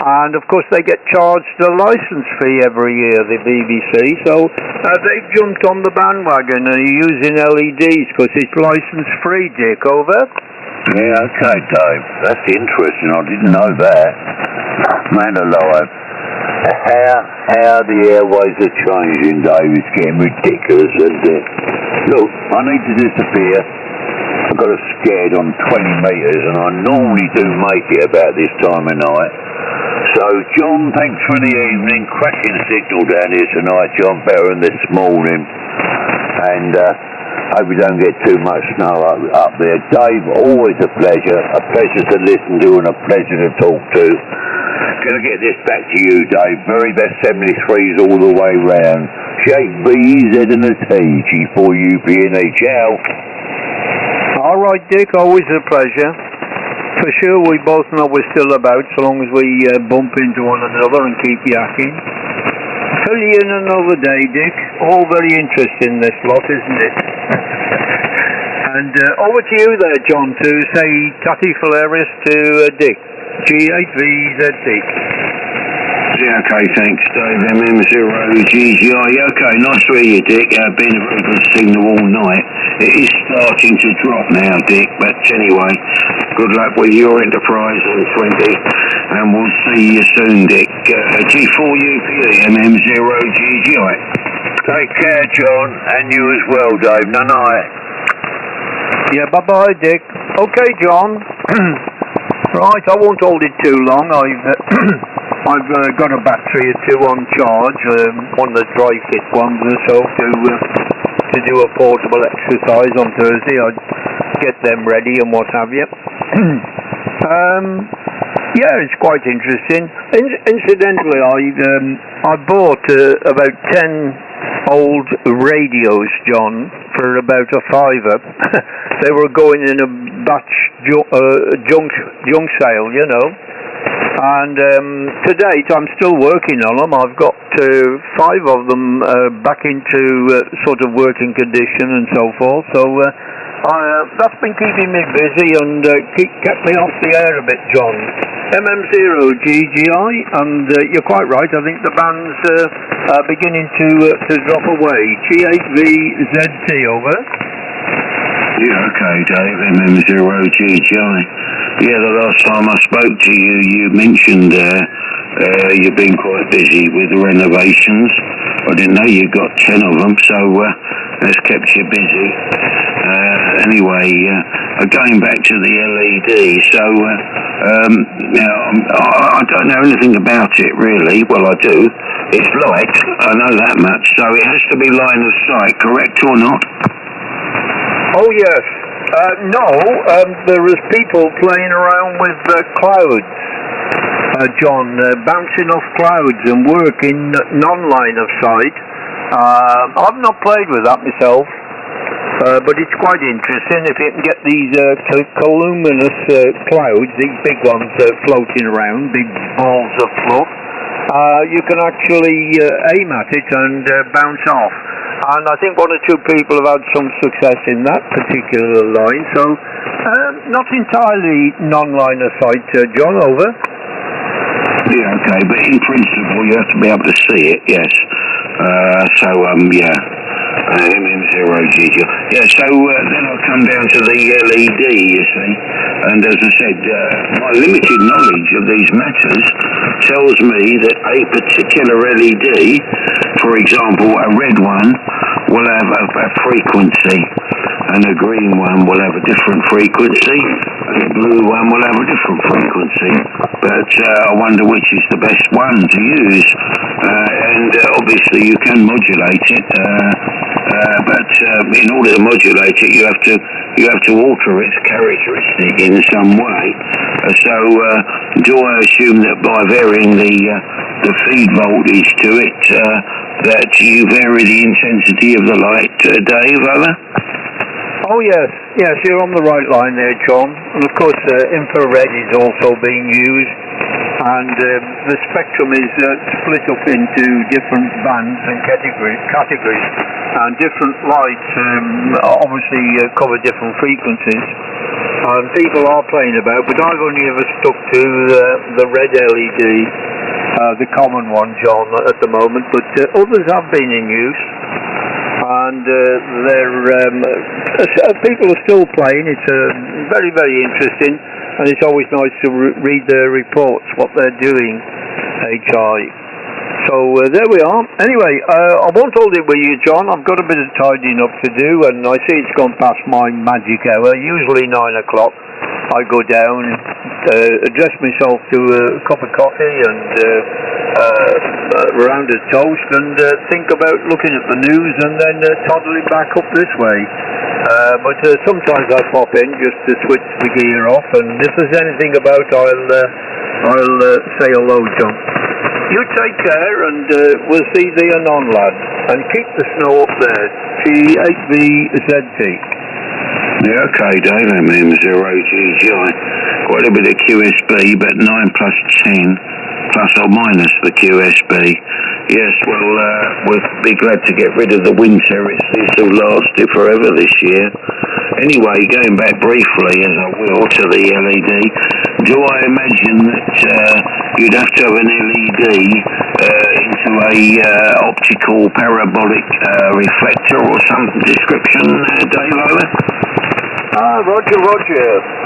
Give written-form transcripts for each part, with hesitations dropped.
And of course they get charged a licence fee every year, the BBC, so they've jumped on the bandwagon and are using LEDs because it's licence free, Dick. Over? Yeah, okay, Dave. That's interesting. I didn't know that. Man alive. How the airways are changing, Dave, is getting ridiculous. And look, I need to disappear. I got scared on 20 metres, and I normally do make it about this time of night. So, John, thanks for the evening. Cracking signal down here tonight, John. Better than this morning. And hope we don't get too much snow up there. Dave, always a pleasure to listen to and a pleasure to talk to. Gonna get this back to you, Dave. Very best 73s all the way round. Shake B, Z and a T, G4UP&E. Ciao. All right, Dick, always a pleasure. For sure, we both know we're still about, so long as we bump into one another and keep yakking. Fill you in another day, Dick. All very interesting, this lot, isn't it? And over to you there, John, to say tatty hilarious to Dick. G8VZD. Yeah, okay, thanks, Dave. MM0GGI. Okay, nice to hear you, Dick. Been a very good signal all night. It is starting to drop now, Dick, but anyway, good luck with your enterprise on 20, and we'll see you soon, Dick. G4UPE, MM0GGI. Take care, John, and you as well, Dave. Night. Yeah, bye-bye, Dick. Okay, John. Right, I won't hold it too long. I've got a battery or two on charge, one of the dry fit ones or so, to do a portable exercise on Thursday. I'd get them ready and what have you. Yeah, it's quite interesting. Incidentally, I bought about 10 old radios, John, for about a £5. They were going in a batch junk sale, you know. And to date, I'm still working on them. I've got 5 of them back into sort of working condition and so forth. So that's been keeping me busy and kept me off the air a bit, John. MM0GGI, and you're quite right. I think the band's beginning to drop away. G8VZT, over. Yeah, okay, Dave. MM0GGI. Yeah, the last time I spoke to you, you mentioned you've been quite busy with the renovations. I didn't know you got 10 of them, so that's kept you busy. Anyway, going back to the LED, so now I don't know anything about it really. Well, I do. It's light, I know that much, so it has to be line of sight, correct or not? Oh yes. No, there is people playing around with clouds, John, bouncing off clouds and working non-line of sight. I've not played with that myself, but it's quite interesting if you can get these columinous clouds, these big ones floating around, big balls of fluff. You can actually aim at it and bounce off. And I think 1 or 2 people have had some success in that particular line. So, not entirely non-line of sight, John, over. Yeah, okay, but in principle you have to be able to see it, yes. Yeah. MM0GG. Yeah, so then I'll come down to the LED, you see. And as I said, my limited knowledge of these matters tells me that a particular LED, for example, a red one, will have a frequency, and a green one will have a different frequency, and a blue one will have a different frequency. But I wonder which is the best one to use. And obviously you can modulate it, but in order to modulate it, you have to alter its characteristic in some way. So do I assume that by varying the feed voltage to it, that you vary the intensity of the light, Dave, over? Oh yes, you're on the right line there, John. And of course, infrared is also being used, and the spectrum is split up into different bands and categories, and different lights obviously cover different frequencies. and people are playing about, but I've only ever stuck to the red LED, the common one, John, at the moment, but others have been in use, and people are still playing. It's very, very interesting, and it's always nice to read their reports, what they're doing, HI. So there we are. Anyway, I won't hold it with you, John. I've got a bit of tidying up to do, and I see it's gone past my magic hour. Usually 9 o'clock. I go down, address myself to a cup of coffee and round of toast, and think about looking at the news, and then toddling back up this way. But sometimes I pop in just to switch the gear off, and if there's anything about, I'll say hello, John. You take care, and we'll see the UnUn lad, and keep the snow up there. T8VZT. Yeah, okay, Dave. MM0GGI. Quite a bit of QSB, but 9 plus 10, plus or minus the QSB. Yes, well, we'll be glad to get rid of the winter. It's all lasted forever this year. Anyway, going back briefly, as I will, to the LED, do I imagine that you'd have to have an LED into a optical parabolic reflector or some description, Dave, over? Roger.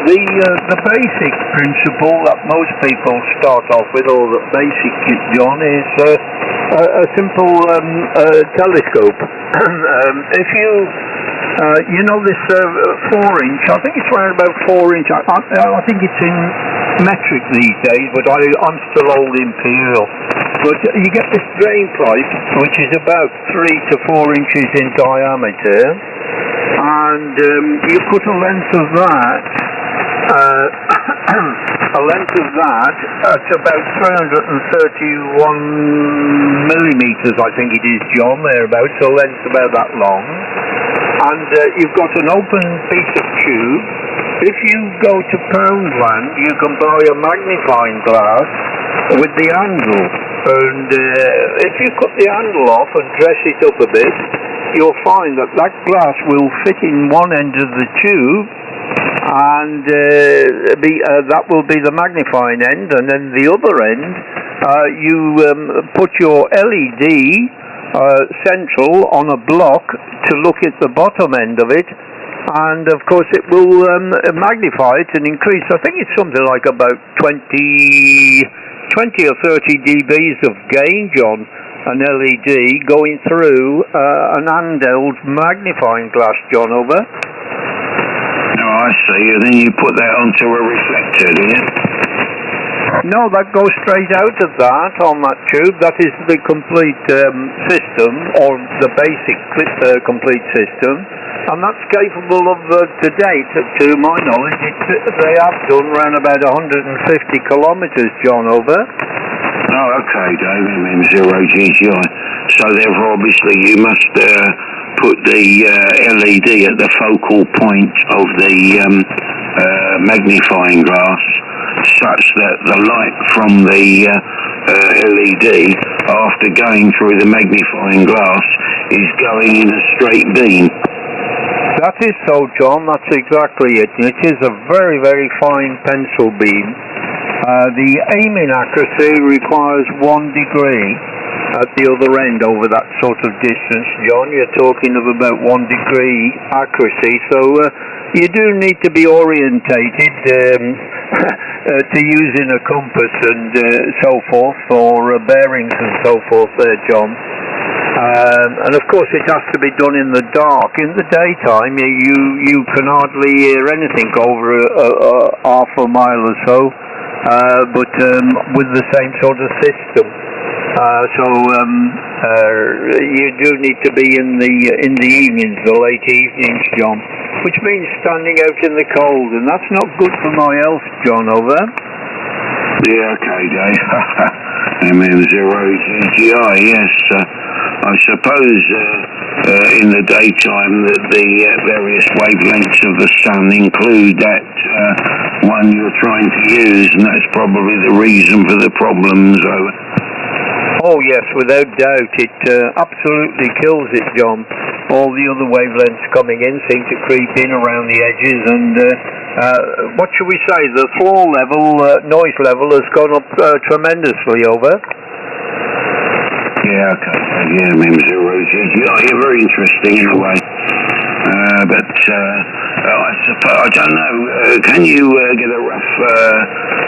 The basic principle that most people start off with, or the basic kit, John, is a simple telescope. If you know this 4-inch, I think it's around about 4-inch, I think it's in metric these days, but I'm still old imperial. But you get this drain pipe, which is about 3 to 4 inches in diameter, and you put a length of that at about 331 millimeters, I think it is, John, thereabouts, so length about that long. And you've got an open piece of tube. If you go to Poundland, you can buy a magnifying glass with the handle. And if you cut the handle off and dress it up a bit, you'll find that glass will fit in one end of the tube, and that will be the magnifying end, and then the other end, you put your LED central on a block to look at the bottom end of it, and of course it will magnify it and increase. I think it's something like about 20 or 30 dBs of gain, John, an LED going through an handheld magnifying glass, John, over. Oh, I see. And then you put that onto a reflector, do you? No, that goes straight out of that on that tube. That is the complete system, or the basic complete system, and that's capable of, to date, to my knowledge, they have done around about 150 kilometres, John, over. Oh, okay, Dave, MM0GGI. So therefore, obviously, you must put the LED at the focal point of the magnifying glass, such that the light from the LED, after going through the magnifying glass, is going in a straight beam. That is so, John, that's exactly it. It is a very, very fine pencil beam. The aiming accuracy requires 1 degree at the other end over that sort of distance, John. You're talking of about 1 degree accuracy, so you do need to be orientated to using a compass and so forth, or bearings and so forth there, John. And of course it has to be done in the dark. In the daytime you can hardly hear anything over half a mile or so, but with the same sort of system. You do need to be in the evenings, the late evenings, John, which means standing out in the cold, and that's not good for my health, John, over. Yeah, okay, Dave. MM0GGI, yes. I suppose in the daytime that the various wavelengths of the sun include that one you're trying to use, and that's probably the reason for the problems. Oh yes, without doubt. It absolutely kills it, John. All the other wavelengths coming in seem to creep in around the edges, and what should we say? The floor level, noise level, has gone up tremendously. Over. Yeah, okay. Yeah, M0 GGI. Yeah, very interesting in a way. But I suppose, I don't know, can you get a rough,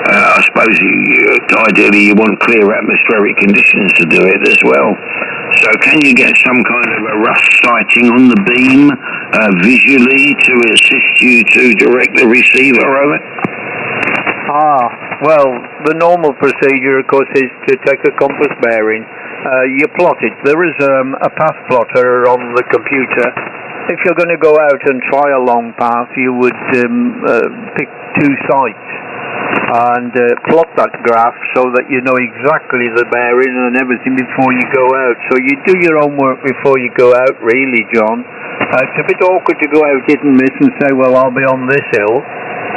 I suppose ideally you want clear atmospheric conditions to do it as well. So can you get some kind of a rough sighting on the beam visually to assist you to direct the receiver over? Well, the normal procedure, of course, is to take a compass bearing. You plot it. There is a path plotter on the computer. If you're going to go out and try a long path, you would pick 2 sites and plot that graph so that you know exactly the bearing and everything before you go out. So you do your own work before you go out, really, John. It's a bit awkward to go out hit and miss and say, well, I'll be on this hill.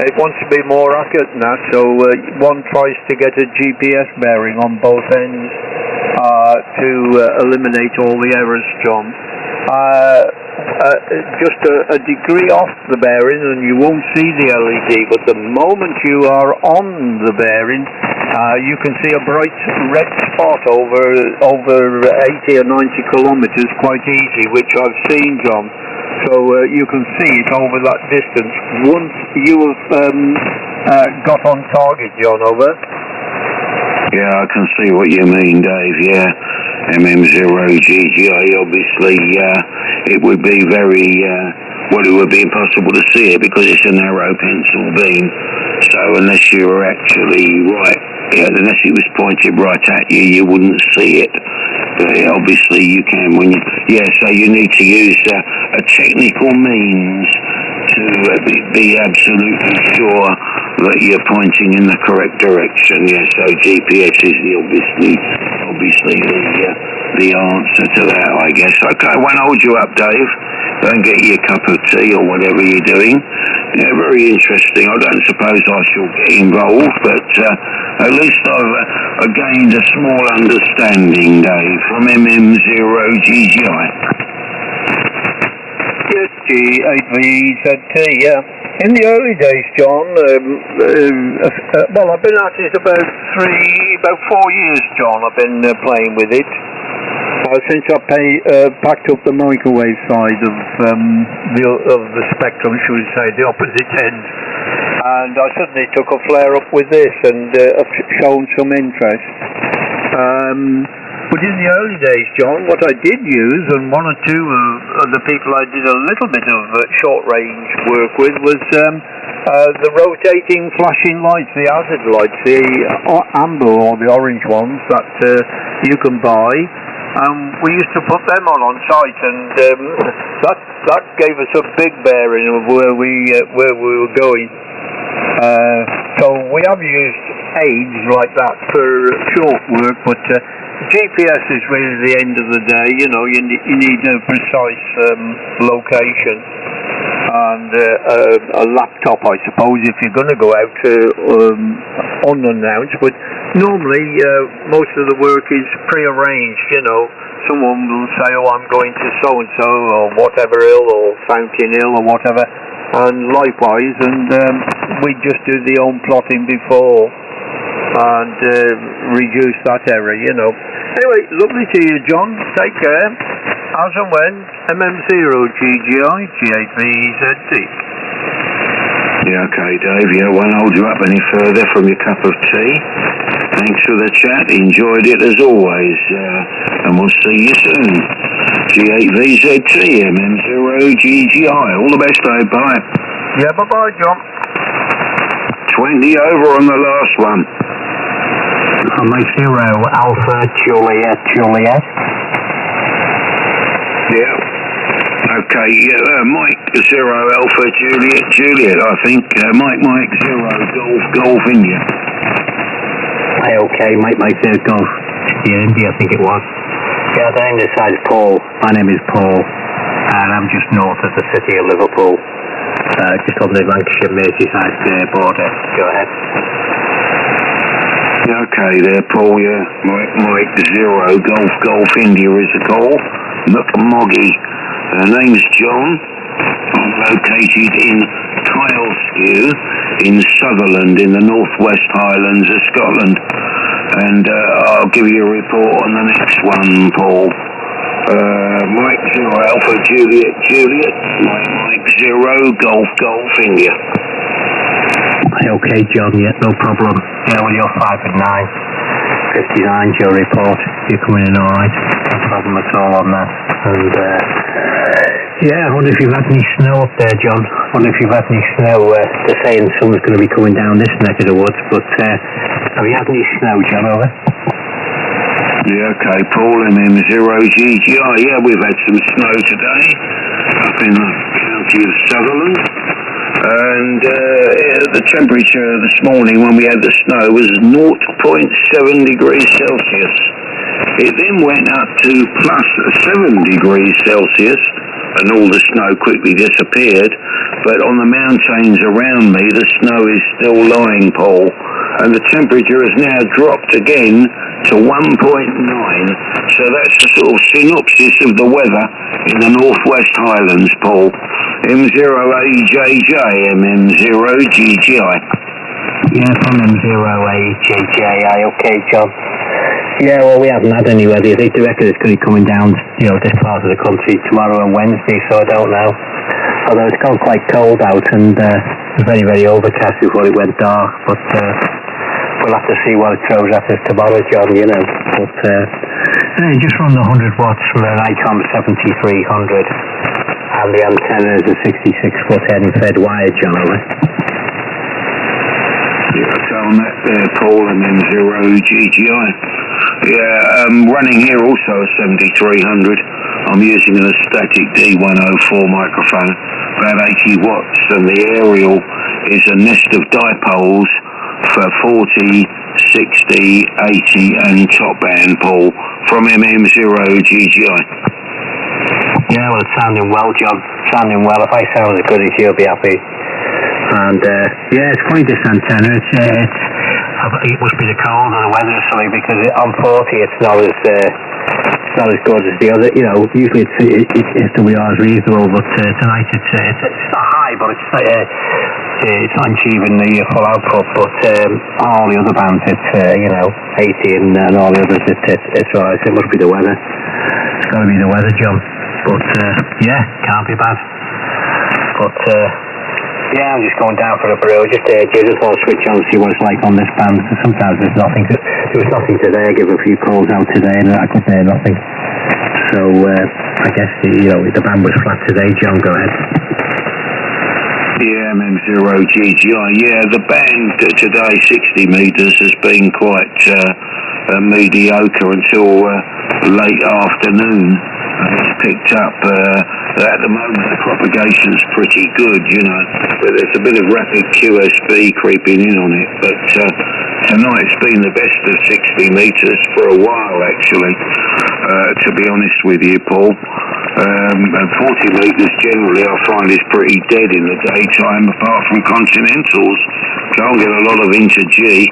It wants to be more accurate than that, so one tries to get a GPS bearing on both ends to eliminate all the errors, John. Just a degree off the bearing and you won't see the LED, but the moment you are on the bearing, you can see a bright red spot over 80 or 90 kilometers quite easy, which I've seen, John. So you can see it over that distance once you have got on target, John. Over. Yeah, I can see what you mean, Dave. Yeah, MM0GGI. Obviously, it would be very it would be impossible to see it because it's a narrow pencil beam. So unless you were actually unless it was pointed right at you, you wouldn't see it. But obviously, you can when you. Yeah, so you need to use a technical means to be absolutely sure that you're pointing in the correct direction. Yeah, so GPS is obviously the answer to that, I guess. Okay, I won't hold you up, Dave. Go and get you a cup of tea or whatever you're doing. Yeah, very interesting. I don't suppose I shall get involved, but at least I've gained a small understanding, Dave, from MM0GGI. Yes, G8VZT, yeah. In the early days, John, well, I've been at it about 4 years, John. I've been playing with it since I packed up the microwave side of the spectrum, should we say, the opposite end. And I suddenly took a flare up with this and have shown some interest. But in the early days, John, what I did use, and one or two of the people I did a little bit of short-range work with, was the rotating flashing lights, the hazard lights, the amber or the orange ones that you can buy. We used to put them on site, and that gave us a big bearing of where we were going. So we have used aids like that for short work, but GPS is really the end of the day. You know, you need a precise location and a laptop, I suppose, if you're going to go out unannounced. But normally, most of the work is pre-arranged. You know, someone will say, "Oh, I'm going to so and so or whatever hill or Fountain Hill or whatever," and likewise, and we just do the own plotting before and reduce that error, you know. Anyway, lovely to you, John. Take care. As and when, MM0GGI G8VZT. Yeah, okay, Dave. Yeah, won't hold you up any further from your cup of tea. Thanks for the chat. Enjoyed it as always. And we'll see you soon. G8VZT, MM0GGI. All the best, Dave. Bye. Yeah, bye-bye, John. 20 over on the last one. Mike 0, Alpha, Juliet. Yeah. Okay, Mike 0, Alpha, Juliet, I think. Mike 0, Golf, India. Okay, Mike 0, Golf, India, I think it was. Yeah, the name this side is Paul. My name is Paul, and I'm just north of the city of Liverpool. Just on the Lancashire-Merseyside border. Go ahead. Okay there, Paul, yeah. Mike Zero, Golf India is the call. Moggy. Name's John. I'm located in Kyleskew in Sutherland in the northwest Highlands of Scotland. And I'll give you a report on the next one, Paul. Mike Zero, Alpha Juliet. Mike Zero, Golf India. Okay, John, yeah, no problem. Yeah, well, you're 5 at 9. 59's your report. You're coming in alright. No problem at all on that. And, yeah, I wonder if you've had any snow up there, John. I wonder if you've had any snow. They're saying someone's going to be coming down this neck of the woods, but have you had any snow, John, over? Yeah, okay, Paul, MM0GGI. Yeah, we've had some snow today up in the county of Sutherland. And the temperature this morning when we had the snow was 0.7 degrees Celsius. It then went up to plus 7 degrees Celsius, and all the snow quickly disappeared. But on the mountains around me, the snow is still lying, Paul, and the temperature has now dropped again to 1.9. So that's the sort of synopsis of the weather in the northwest Highlands, Paul. M0AJJ, MM0GGI. Yeah, from M0AJJI. Okay, John. Yeah, well, we haven't had any weather. They do reckon it's going to be coming down, this part of the country tomorrow and Wednesday, so I don't know. Although it's gone quite cold out and very, very overcast before it went dark, but we'll have to see what it throws at us tomorrow, John, But just run the 100 watts from an ICOM 7300, and the antenna is a 66-foot end-fed wire, John, over. Yeah, so on that there, Paul, and then 0GGI. Yeah, running here also a 7300. I'm using a static D104 microphone, about 80 watts, and the aerial is a nest of dipoles for 40, 60, 80, and top band, Paul, from MM0GGI. Yeah, well, it's sounding well, John. Sounding well. If I sound as good as you'll be happy. And yeah, it's funny, this antenna. It must be the cold or the weather or something, because on 40 it's not as good as the other. Usually it's the WR is reasonable, but tonight it's not high, but it's not achieving the full output. But all the other bands, it's 80 and all the others, it's alright. It must be the weather. It's got to be the weather, John. But yeah, can't be bad. But yeah, I'm just going down for a brew. Just want to switch on and see what it's like on this band. Sometimes there was nothing today. I gave a few calls out today and I could hear nothing. So I guess the band was flat today. John, go ahead. Yeah, MM0GGI. Yeah, the band today, 60 metres, has been quite mediocre until late afternoon. It's picked up at the moment. The propagation's pretty good, but there's a bit of rapid QSB creeping in on it. But tonight's been the best of 60 metres for a while, actually, to be honest with you, Paul. And 40 metres generally I find is pretty dead in the daytime, apart from continentals. Can't get a lot of inter G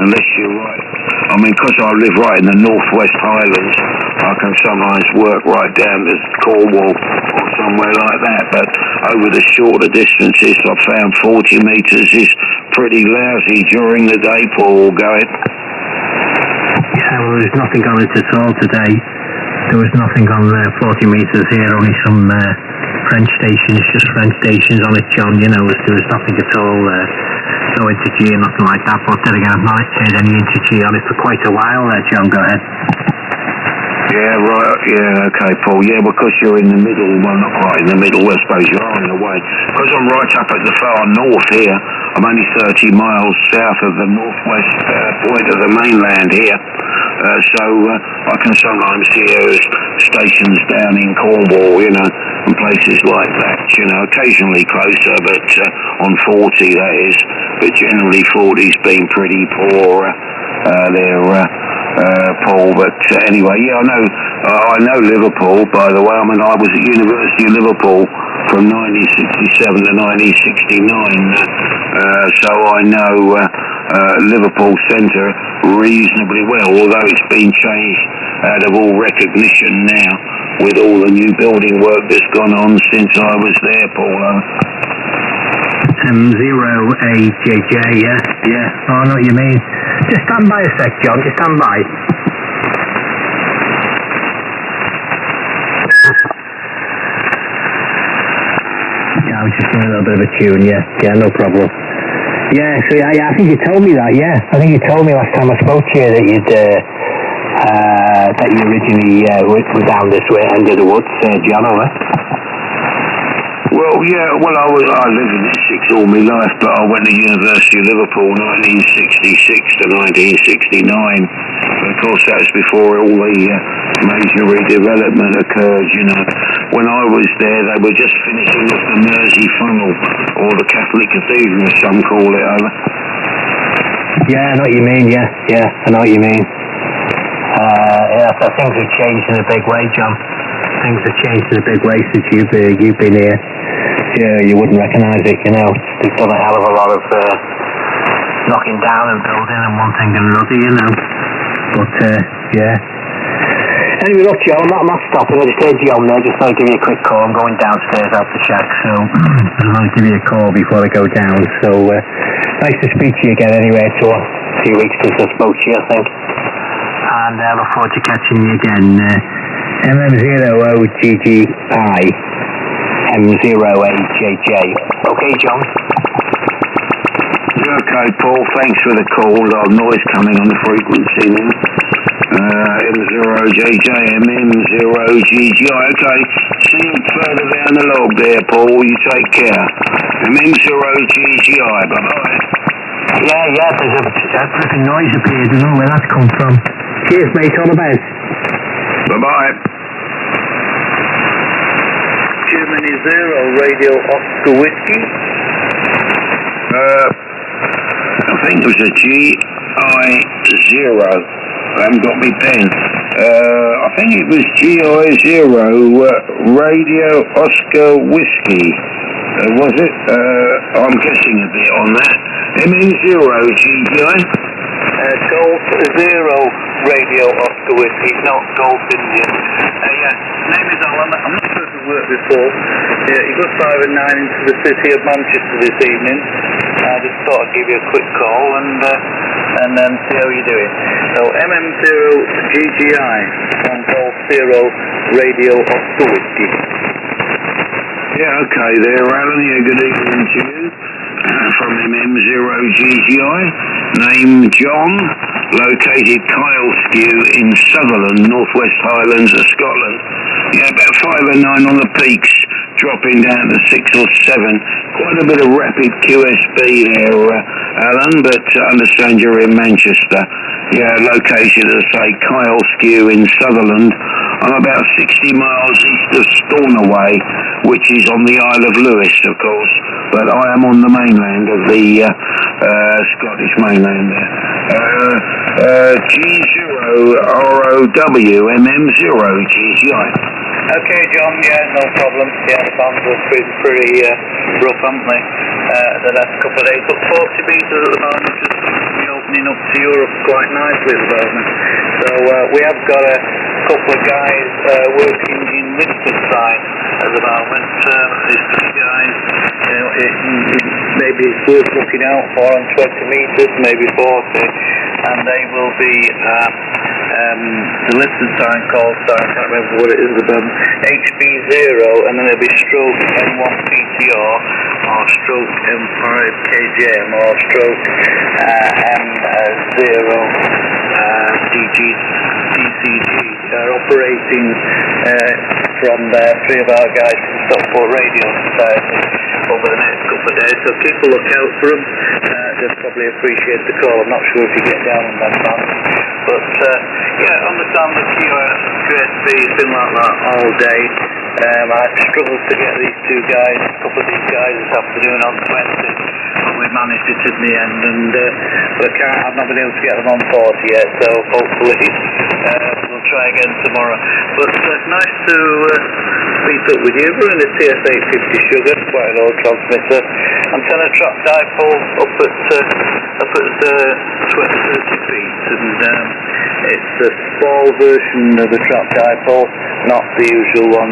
unless you're right. I mean, because I live right in the northwest Highlands, I can sometimes work right down to Cornwall or somewhere like that. But over the shorter distances, I've found 40 metres is pretty lousy during the day, Paul. Go ahead. Yeah, well, there's nothing on it at all today. There was nothing on 40 metres here, only some French stations, just French stations on it, John. There was nothing at all, no inter-G or nothing like that. But then again, I've not heard any inter-G on it for quite a while there, John. Go ahead. Yeah, right, yeah, okay, Paul. Yeah, because you're in the middle, well, not quite in the middle, I suppose you are in a way. Because I'm right up at the far north here. I'm only 30 miles south of the northwest point of the mainland here. So I can sometimes hear stations down in Cornwall, and places like that, occasionally closer, but on 40 that is. But generally 40's been pretty poor there, Paul. But anyway, yeah, I know Liverpool, by the way. I mean, I was at University of Liverpool from 1967 to 1969, so I know Liverpool Centre reasonably well, although it's been changed out of all recognition now with all the new building work that's gone on since I was there, Paulo. 0AJJ, yeah. Oh, I know what you mean. Just stand by a sec, John, just stand by. Yeah, I was just doing a little bit of a tune, yeah, no problem. Yeah, so I think you told me that, yeah. I think you told me last time I spoke to you that you'd, that you originally were down this way, end of the woods, John, or Well, yeah, I lived in Essex all my life, but I went to University of Liverpool 1966 to 1969. But of course, that was before all the major redevelopment occurred, you know. When I was there, they were just finishing off the Mersey Funnel, or the Catholic Cathedral, as some call it, over. Yeah, I know what you mean, yeah, I know what you mean. So things have changed in a big way, John. Things have changed in a big way since you've been here. Yeah, you wouldn't recognise it, you know. They've done a hell of a lot of knocking down and building and one thing and another, you know. But, yeah. Anyway, look, Joe, I'm not stopping. I just heard you on there. Just thought I'd give you a quick call. I'm going downstairs out the shack, so I want to give you a call before I go down. So, nice to speak to you again anyway. It's a few weeks since I spoke to you, I think. And I look forward to catching you again. MM0OGGI M0AJJ. Okay, John? Yeah, okay, Paul, thanks for the call. A lot of noise coming on the frequency now. M0JJ, MM0GGI. Okay, see you further down the log there, Paul. You take care. MM0GGI, bye-bye. Yeah, there's a flipping noise up here. I don't know where that's come from. Cheers, mate, all the best. Bye-bye. Germany 0, Radio Oscar Whiskey. I think it was a GI0. I haven't got my pen. I think it was GI0, Radio Oscar Whiskey. Was it? I'm guessing a bit on that. MN0 GI. Golf 0, Radio Oscar Whiskey, not Golf Indian. Name is Alan. I'm not sure if we've worked before. You got 5 and 9 into the city of Manchester this evening. I just thought I'd give you a quick call and then see how you're doing. So MM0 GGI on Golf 0, Radio Oscar Whiskey. Yeah, okay there, Alan. Yeah, good evening to you. From MM0GGI, name John, located Kyleskew in Sutherland, Northwest Highlands of Scotland. Yeah, about 5 and 9 on the peaks, dropping down to 6 or 7. Quite a bit of rapid QSB there, Alan, but understand you're in Manchester. Yeah, located, as I say, Kyleskew in Sutherland. I'm about 60 miles east of Stornoway, which is on the Isle of Lewis, of course, but I am on the mainland of the Scottish mainland there. G0ROW MM0GGI. Okay, John, yeah, no problem. Yeah, the bands were pretty rough, haven't they, the last couple of days. But 40 metres at the moment, just opening up to Europe quite nicely at the moment. So we have got a couple of guys working in Winterside at the moment. These three guys, maybe it's worth looking out for on 20 metres, maybe 40. And they will be the listed sign called, I can't remember what it is at the moment, HB0, and then it'll be stroke M1 PTR or stroke M5 KJM or stroke M0 DCG. They're operating from three of our guys from Stockport Radio Society over the next couple of days, so keep a lookout for them. They'll probably appreciate the call. I'm not sure if you get down on that band, but yeah, understand the QSB has been like that all day. I struggled to get these two guys, a couple of these guys this afternoon on 20, but we managed it in the end, and but I've not been able to get them on 40 yet, so hopefully we'll try again tomorrow. But nice to meet up with you. We're in the TS850 Sugar, quite an old transmitter. Antenna trap dipole up at 30 feet, and it's a small version of the trap dipole, not the usual one.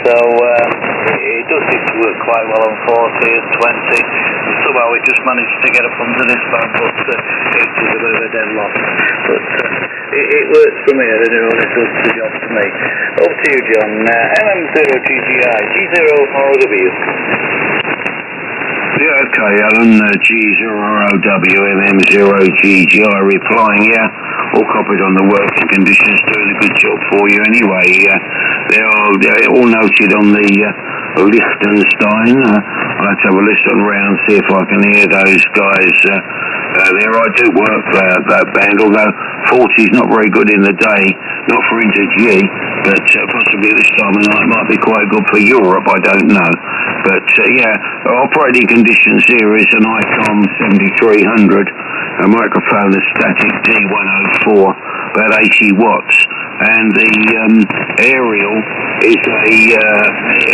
So it does seem to work quite well on 40 and 20. Somehow we just managed to get up under this band, but it is a bit of a dead loss. But it works for me, I don't know, it does the job for me. Over to you, John. MM0GGI, G0RW. Yeah, okay, Alan, G0RW, MM0GGI replying, yeah, all copied on the working conditions, doing a good job for you anyway. They're all noted on the Liechtenstein. I'll have to have a listen round, see if I can hear those guys there. I do work that band, although 40's not very good in the day, not for Inter-G, but possibly this time of night might be quite good for Europe, I don't know. But yeah, operating conditions here is an ICOM 7300, a microphone, a static D104, about 80 watts, and the aerial is a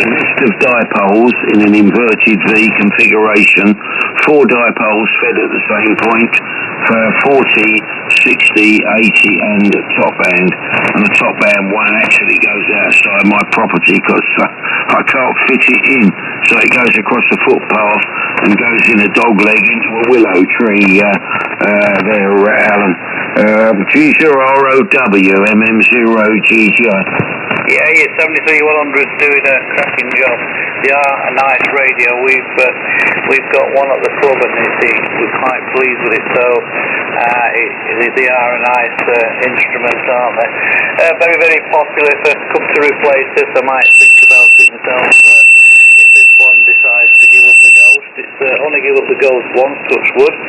nest of dipoles in an inverted V configuration, 4 dipoles fed at the same point for 40, 60, 80 and top band. And the top band one actually goes outside my property because I can't fit it in, so it goes across the footpath and goes in a dog leg into a willow tree there, Alan. G0ROW, MM0GGI. Yeah, your 73100's doing a cracking job. They are a nice radio. We've got one at the club, and we're quite pleased with it. So they are a nice instrument, aren't they? Very, very popular. If I come to replace this, I might think about it myself. If this one decides to give up the ghost, it's only give up the ghost once, touch wood, 2%,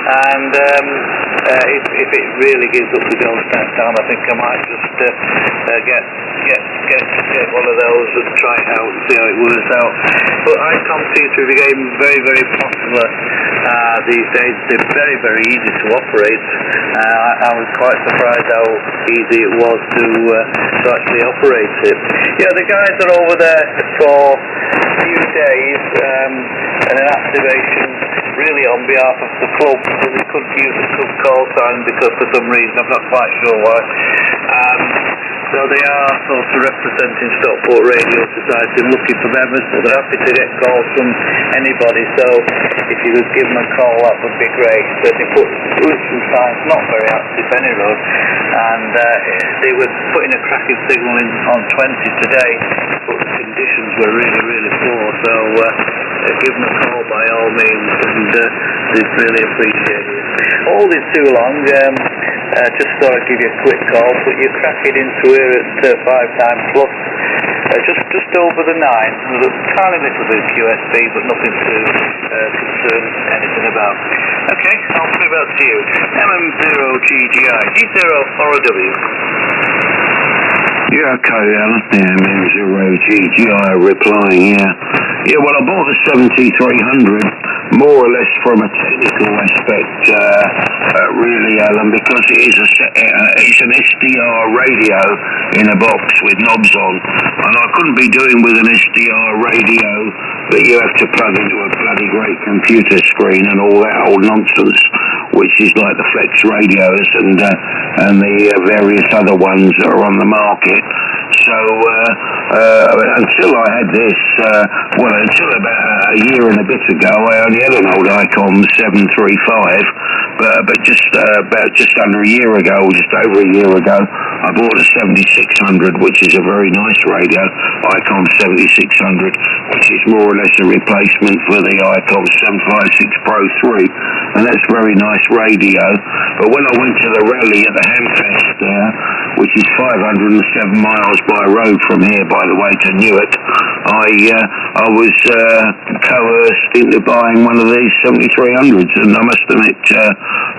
and if it really gives up the ghost next time, I think I might just get one of those and try it out and see how it works out. But ICOM seems to be getting very, very popular these days. They're very, very easy to operate. I was quite surprised how easy it was to actually operate it. Yeah, the guys are over there for a few days and an activation really on behalf of the club, so they couldn't use the club call sign because for some reason, I'm not quite sure why. So they are sort of representing Stockport Radio Society and looking for members, so they're happy to get calls from anybody. So if you could give them a call, that would be great. So they put Liechtenstein's not very active any road, and they were putting a cracking signal in on 20 today, but the conditions were really, really poor. So give them a call by all means, and they'd really appreciate it. Hold it too long. Just thought I'd give you a quick call, but you're cracking into here at 5 times plus, just over the 9. There's a tiny little bit of QSB, but nothing to concern anything about. Okay, I'll put it back to you. MM0GGI, G0RW. Yeah, okay, Alan. MM0GGI replying, yeah. Yeah, well, I bought the 7300 more or less from a technical aspect, really, Alan, because it's an SDR radio in a box with knobs on, and I couldn't be doing with an SDR radio that you have to plug into a bloody great computer screen and all that old nonsense, which is like the Flex radios and the various other ones that are on the market. So until I had this, until about a year and a bit ago, I only had an old ICOM 735, but just under a year ago, or just over a year ago, I bought a 7600, which is a very nice radio, ICOM 7600, which is more or less a replacement for the ICOM 756 Pro 3, and that's a very nice radio. But when I went to the rally at the Hamfest there, which is 507 miles by road from here, by the way, to Newark, I was coerced into buying one of these 7300s, and I must admit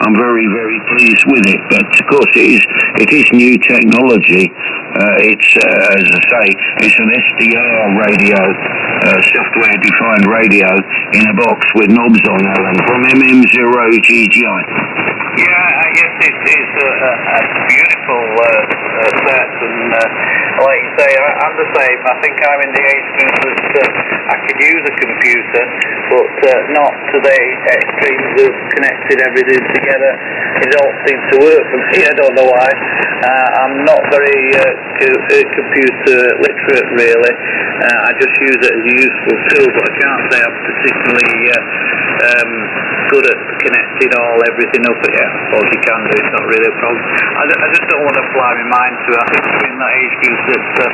I'm very, very pleased with it. But of course it is new technology. It's as I say, it's an SDR radio, software defined radio in a box with knobs on, Alan, from MM0GGI. Yeah, I guess it's a beautiful and like you say, I'm the same. I think I'm in the age group that I can use a computer, but not to the extremes of connecting everything together. It don't seem to work for me. I don't know why. I'm not very computer literate, really. I just use it as a useful tool, but I can't say I'm particularly good at connecting everything up. Yeah, I suppose you can do. It's not really a problem. I just don't want to apply my mind to it. I think I'm in that age group that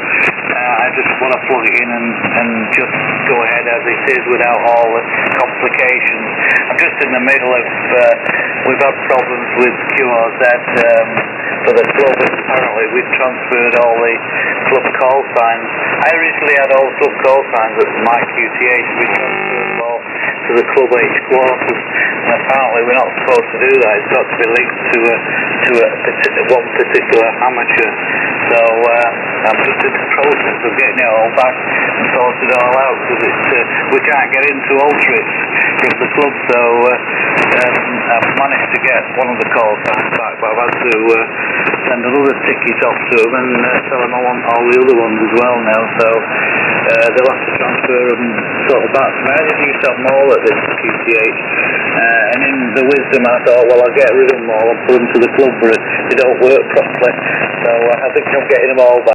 I just want to plug it in and just go ahead as it is without all the complications. I'm just in the middle of we've had problems with QRZ for the club. Apparently we've transferred all the club call signs. I originally had all the club call signs at my QTH. We transferred them all to the club H quarters, and apparently we're not supposed to do that. It's got to be linked to one particular amateur. So I'm just in the process of getting it all back and sorted all out, because we can't get into alter it from the club. So I've managed to get one of the call signs back, but I've had to send another ticket off to them and tell them I want all the other ones as well now. So they'll have to transfer them sort of back to me. I just used to have them all at this QTH, and in the wisdom I thought, well, I'll get rid of them all and put them to the club, but they don't work properly. So I think I'm getting them all back.